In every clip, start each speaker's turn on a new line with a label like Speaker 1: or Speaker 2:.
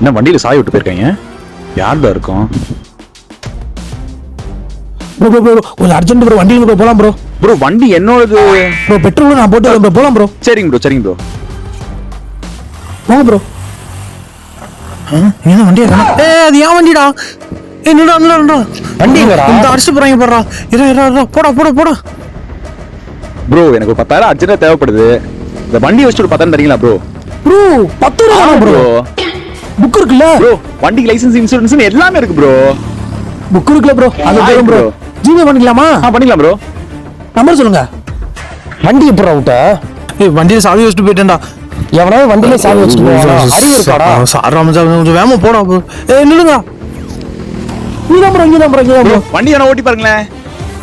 Speaker 1: என்ன வண்டியில சாய் விட்டு போயிருக்காங்க? யார் தான் இருக்கும்?
Speaker 2: ப்ரோ கொஞ்சம் அர்ஜென்ட் ப்ரோ, வண்டி ப்ரோ போலாம் ப்ரோ.
Speaker 1: ப்ரோ வண்டி என்னோடது
Speaker 2: ப்ரோ. பெட்ரோல் நான் போட்டு ப்ரோ போலாம் ப்ரோ.
Speaker 1: சரிங்க ப்ரோ சரிங்க ப்ரோ.
Speaker 2: வாங்க ப்ரோ. என்ன வண்டியா? அது ஏன் வண்டிடா? என்னடா வண்டிங்கடா? இந்த அடிச்சு போறாங்க போறா. இரு போடா போடா போடா.
Speaker 1: ப்ரோ எனக்கு 10,000 அர்ஜென்ட்டா தேவைப்படுது. இந்த வண்டி வச்சுட்டு ஒரு 10,000 தரீங்களா ப்ரோ?
Speaker 2: ப்ரோ 10 ரூபா ப்ரோ. புக் இருக்குல்ல
Speaker 1: ப்ரோ? வண்டிக்கு லைசென்ஸ் இன்சூரன்ஸ் எல்லாமே இருக்கு ப்ரோ.
Speaker 2: புக் இருக்குல்ல ப்ரோ? அது போறோம் ப்ரோ. ஜிபே பண்ணிக்கலாமா?
Speaker 1: பண்ணிக்கலாம் ப்ரோ.
Speaker 2: நம்பர் சொல்லுங்க. வண்டி எப்பறா விட்ட? வண்டியில சாவி வச்சுட்டு போயிட்டேன்டா. எவனாவது வண்டியில சாவி வச்சுட்டு போவானா? அறிவு இருக்காடா? சாரா மச்சான் கொஞ்சம் வேகமா போடா ப்ரோ. நில்லுங்க. இங்க தான் ப்ரோ.
Speaker 1: வண்டி என்ன ஓட்டி பாருங்களேன்.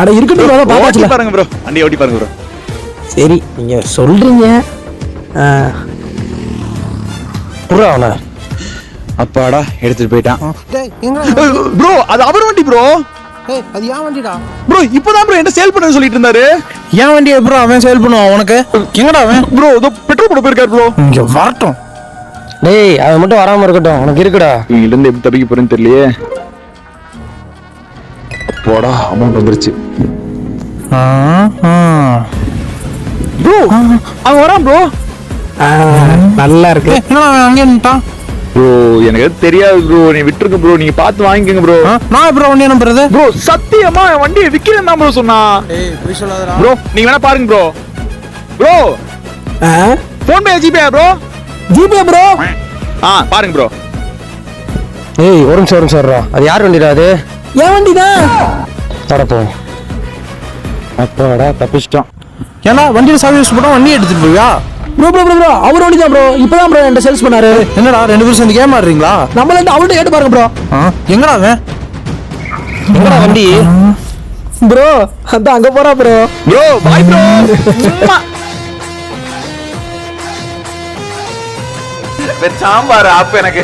Speaker 2: அட இருக்கட்டும் ப்ரோ,
Speaker 1: ஓட்டி பாருங்க ப்ரோ. வண்டி ஓட்டி பாருங்க ப்ரோ.
Speaker 2: சரி நீங்க சொல்றீங்க. புறா அவன
Speaker 1: அப்பாடா எடுத்துட்டு போயிட்டான். ப்ரோ அது அவர் வண்டி ப்ரோ.
Speaker 2: அது ஏன் வண்டிடா?
Speaker 1: ப்ரோ இப்போதான் ப்ரோ என்ன சேல் பண்ண சொல்லிட்டு இருந்தாரு.
Speaker 2: ஏன் வண்டி ப்ரோ அவன் சேல் பண்ணுவான் உனக்கு? எங்கடா அவன்?
Speaker 1: ப்ரோ இதோ பெட்ரோல் போட போயிருக்காரு ப்ரோ.
Speaker 2: இங்க வரட்டும். டேய் அவன் மட்டும் வராம இருக்கட்டும், உனக்கு இருக்குடா.
Speaker 1: இங்க இருந்து எப்படி தப்பிக்க போறேன்னு தெரியலையே. போடா அமௌண்ட் வந்துருச்சு. ப்ரோ அவன் வரான் ப்ரோ.
Speaker 2: நல்லா இருக்கு. என்னடா அவன் அங்கே நின்னுட்டான்?
Speaker 1: ப்ரோ எனக்கு எதுவும் தெரியாது ப்ரோ. நீ விட்டுருக்கு ப்ரோ. நீங்க பார்த்து வாங்கிக்கங்க ப்ரோ.
Speaker 2: நான் ப்ரோ வண்டி நம்புறது?
Speaker 1: ப்ரோ சத்தியமா வண்டியை விக்கிறேன் தான் ப்ரோ சொன்னா.
Speaker 2: போய் சொல்லாதடா
Speaker 1: ப்ரோ. நீங்க வேணா பாருங்க ப்ரோ. ப்ரோ ஃபோன் பே ஜிபே ப்ரோ?
Speaker 2: GPay bro.
Speaker 1: பாருங்க ப்ரோ.
Speaker 2: ஏய் ஒரு நிமிஷம் அது யார் வண்டிடா? அது ஏன் வண்டிதான். தரப்போ அப்பாடா தப்பிச்சிட்டோம். ஏன்னா வண்டியில சாவி வச்சு போட்டா வண்டி எடுத்துட்டு போவியா? ப்ரோ அவர் வண்டி தான் ப்ரோ. இப்பதான் ப்ரோ என்கிட்ட சேல்ஸ் பண்ணாரு. என்னடா 2 பேரும் சேர்ந்து கேம் ஆடுறீங்களா? நம்மள இருந்து அவள்கிட்ட கேட்டு பாருங்க ப்ரோ. எங்கடா அவன்? எங்கடா வண்டி? ப்ரோ அதான் அங்க போறா bro.
Speaker 1: Bro bye bro. Sambar ஆப் எனக்கு.